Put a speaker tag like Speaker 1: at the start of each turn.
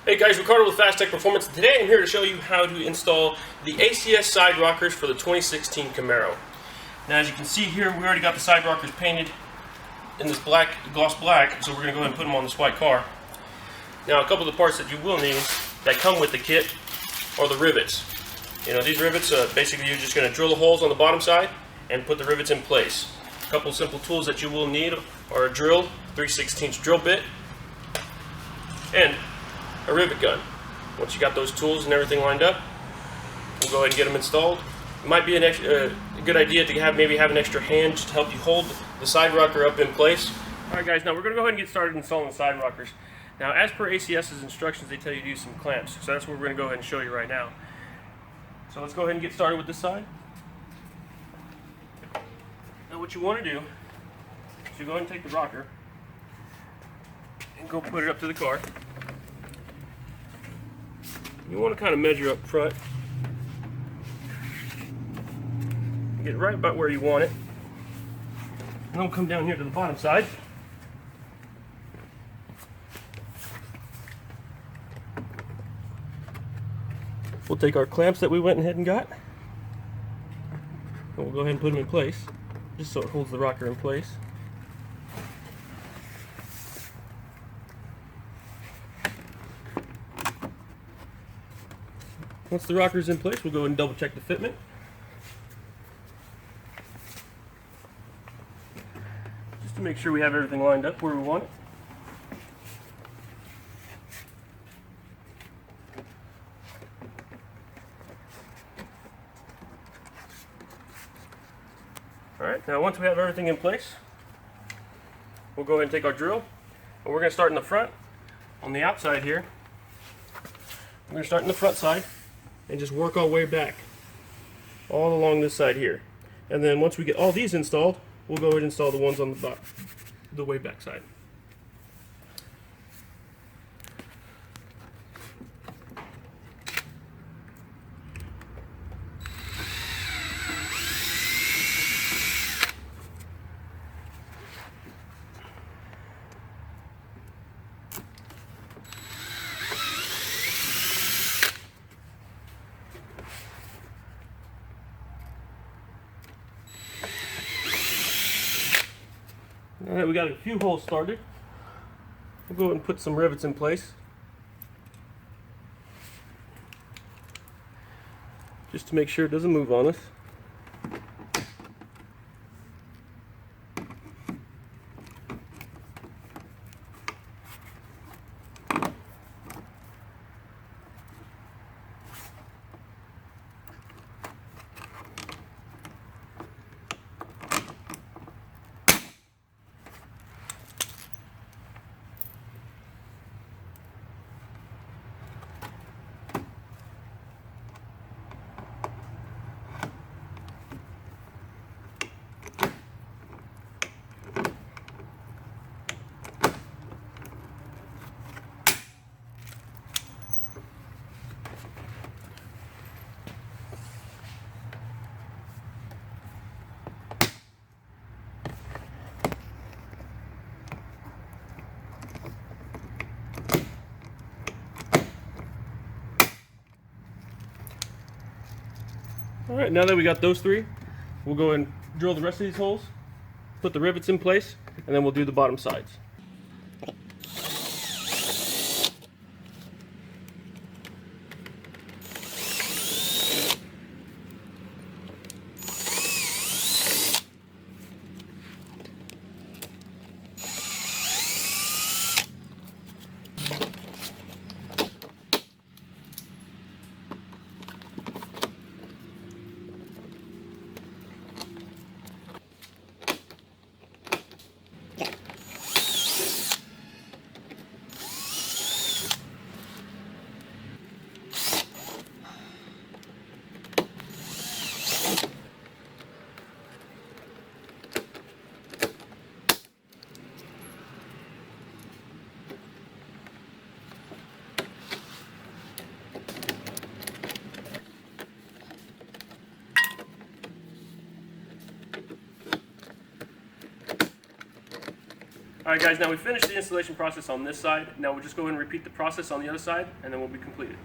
Speaker 1: Hey guys, Ricardo with Phastek Performance. Today I'm here to show you how to install the ACS Side Rockers for the 2016 Camaro. Now as you can see here, we already got the side rockers painted in this black, gloss black, so we're going to go ahead and put them on this white car. Now a couple of the parts that you will need that come with the kit are the rivets. You know, these rivets, basically you're just going to drill the holes on the bottom side and put the rivets in place. A couple of simple tools that you will need are a drill, 3/16 drill bit, and a rivet gun. Once you got those tools and everything lined up, we'll go ahead and get them installed. It might be a good idea to maybe have an extra hand just to help you hold the side rocker up in place. Alright guys, now we're going to go ahead and get started installing the side rockers. Now as per ACS's instructions, they tell you to use some clamps, so that's what we're going to go ahead and show you right now. So let's go ahead and get started with this side. Now what you want to do is you go ahead and take the rocker and go put it up to the car. You want to kind of measure up front, get right about where you want it, and then we'll come down here to the bottom side. We'll take our clamps that we went ahead and got, and we'll go ahead and put them in place, just so it holds the rocker in place. Once the rocker is in place, we'll go ahead and double check the fitment. Just to make sure we have everything lined up where we want it. Alright, now once we have everything in place, we'll go ahead and take our drill, and we're going to start in the front, on the outside here. We're going to start in the front side and just work our way back all along this side here, and then once we get all these installed, we'll go ahead and install the ones on the way back side. Now that we got a few holes started, we'll go ahead and put some rivets in place, just to make sure it doesn't move on us. Alright, now that we got those three, we'll go and drill the rest of these holes, put the rivets in place, and then we'll do the bottom sides. Alright guys, now we finished the installation process on this side. Now we'll just go ahead and repeat the process on the other side, and then we'll be completed.